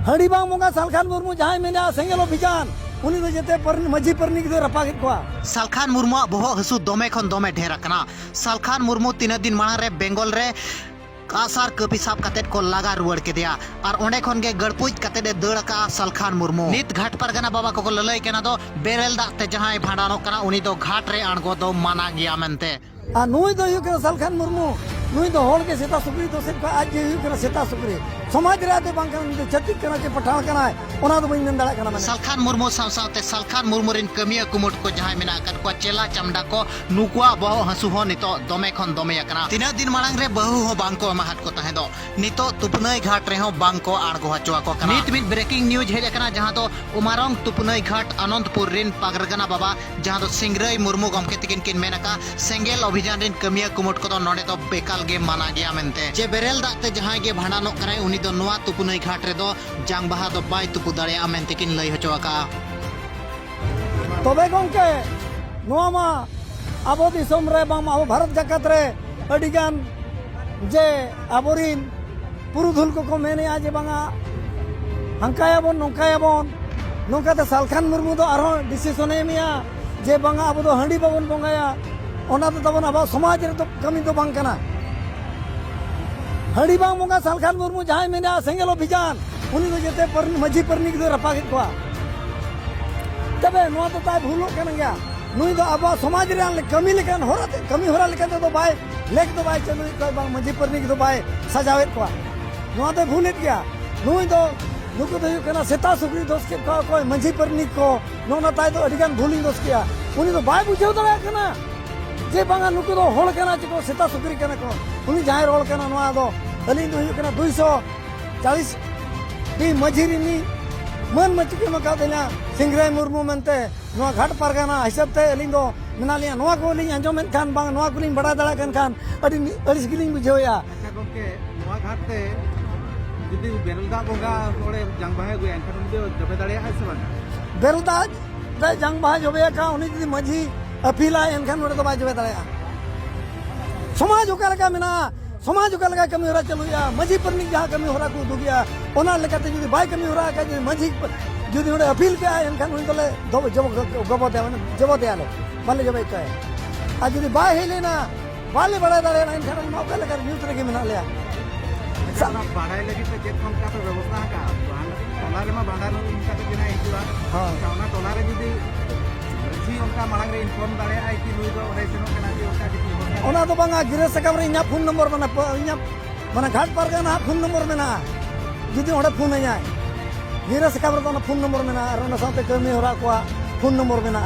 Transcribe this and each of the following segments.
हड़ी बांग बोंगा सालखान मुर्मू जहां मेना सेंगेल अभियान उनी दो जेते माझी परनिक दो रपागित कोआ सालखान मुर्मू बहो हसु दमे खन दमे ढेर कना। सालखान मुर्मू 3 दिन माड़ा रे बेंगल रे आसार कपी साब कतेद को लगा रुआड़ केदिया और ओंडे खन गे गड़पुज कतेदे दड़ का सालखान मुर्मू नित घाट परगना बाबा को ललई केना दो बेरेल दाते जहां भाडानो कना उनी दो घाट रे आणगो दो माना गया मेनते आ नुई दो यु के सालखान मुर्मू नुई दो होल के सेता सुकरी तो से आज यु के सेता सुकरी समाज रे आते बांग के छत्तीस कना के पठान कना ओना दो बइन दड़ा कना सालखान मुर्मू सावसावते सालखान मुर्मू रिन कमिया कुमुट को जहां मेना कर को चेला चमडा को नुकुआ बहो हसु हो नितो दमे खन दमे कना। 3 दिन मांग रे बहु हो बांग को माहत को तहे दो नितो तुपनई घाट रे हो बांग को आणगो हचवा को कना। नित मित ब्रेकिंग न्यूज हेज कना जहां तो उमारंग तुपनई घाट अनंतपुर रिन पागरगना बाबा जहां तो सिंगरई मुर्मू गमके तिकिन किन मेनका सेंगेल अभियान रिन कमिया कुमुट को नोडे तो बेकाल गे माना गया मेनते जे बेरेल दाते जहां गे भाडानो करे उनी दो नोआ तुपनई घाट रे दो जांग बहा दो बाय तुपु दाड़े आमेन तिकिन लई हचवाका। तबे गंके नोआ मा आबो दिसम रे बांग आबो भारत जगत रे अडिगान जे आबोरिन पुरुधुल को मेने आज बांगा हंकायाबोन नोंकायाबोन नोंकाते सालखान मुर्मू दो आरो डिसिजन एमिया जे बांगा आबो दो हंडी बाबोन बंगाया ओना तो तबन आबो समाज रे तो कमी तो बांग कना हड़ी बांग बोंगा सालखान मुर्मू जहां मेना सेंगेल अभियान उनी दो जेते माझी परनिक दो रपागित कोआ तबे नोआ तो ताय भूलो केन गया नुई दो आबो समाज रे कमी लेकन होराते कमी होरा लेकन तो बाय लेक तो बाय चलो कोई बांग माझी परनिक दो बाय सजावेत कोआ नोआ तो भूलेत गया नुई दो नुको तो केना सेता सुकरी दोस के कोई माझी परनिक को नोना ताय तो अडिगान भूलिंग दोस किया उनी तो बाय बुझेव दड़ा केना जे बांगा नुको दो होल केना चिको सेता सुकरी केना को उनी जहां रोल केना नोआ दो अली दो केना 240 दी मझिरिनी मन मचके मका देना सिंगराय मुर्मू मनते नोआ घाट परगना हिसाब ते अली दो मेना लिया नोआ को लिंग अंजो मेन खान बांग नोआ को लिंग बड़ा दड़ा खान अडी अड़िस गिलिंग बुझेया अच्छा गमके नोआ घाट ते जुदी बेरलदा बोंगा ओडे जंग बाहे गय एनखान उनी दो जबे दड़े है से बांगा बेरलदा दे जंग बाहे जबे का उनी जुदी मझी अपीला एनखान ओडे तो बाय जबे दड़या समाज ओका लगा मेना समाज ओका लगा कमी होरा चलुया माझी परनिक जहां कमी होरा को दुगिया ओना लेकाते जुदी बाय कमी होरा का जुदी माझी जुदी ओडे अपील के एनखान उनी तले गबो दे जबो दे आले माले जबे कय आ जुदी बाय हेले ना वाले बड़ा दड़े ना एनखान मौका लगा न्यूज रे के मेना लिया साना बाड़ाय लगी ते जे कोन का व्यवस्था का टोला रे मा बांडा नो इनका ते बिना हिजुआ हां साना टोला रे जुदी जी उनका मांग रे इन्फॉर्म दाड़े आई कि नुई दो ओडे सेनो केना जी उनका कि ओना तो बांगा गिरे सकम रे इना फोन नंबर मना घाट परगना फोन नंबर मेना जुदी ओडे फोन आया गिरे सकम रे तो फोन नंबर मेना और ओना साथे कमी होरा को फोन नंबर मेना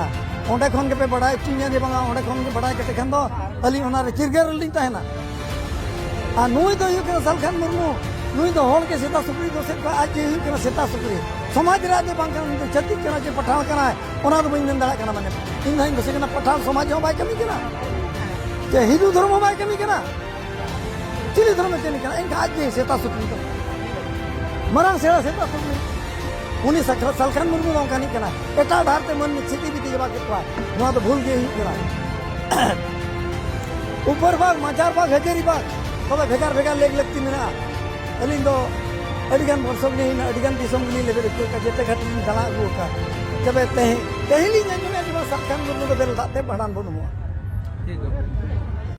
ओडे खन के पे बड़ाय चिन्या दे बांगा ओडे खन के बड़ाय के खन दो अली ओना रे चिरगर लिंग ताहेना आ नुई दो यु के सालखान मुर्मू नुई दो होल के सेता सुकरी तो से आज यु के सेता सुकरी समाज रे आते बांग के छत्तीस कना के पठान कना ओना तो बइन दड़ा कना माने इन हइन से कना पठान समाज हो बाय कमी कना जे हिंदू धर्म बाय कमी कना चिली धर्म के कना इन आज जे सेता सुकरी तो मरंग सेता सेता सुकरी उनी सालखान मुर्मू बांग कनी कना एटा धारते मन में छिती बीती जबा के नोआ तो भूल गे ही करा ऊपर भाग मचार भाग हजेरी भाग तबे भेगार भेगार लेग लगती मेना अलिंग दो अडिगान वर्षों ने अडिगान दिसों ने लेबे का जेते घाट दला अगु का जबे तेहिली ने सालखान मुर्मू दो बेल दाते भाडान बोनुआ ठीक है।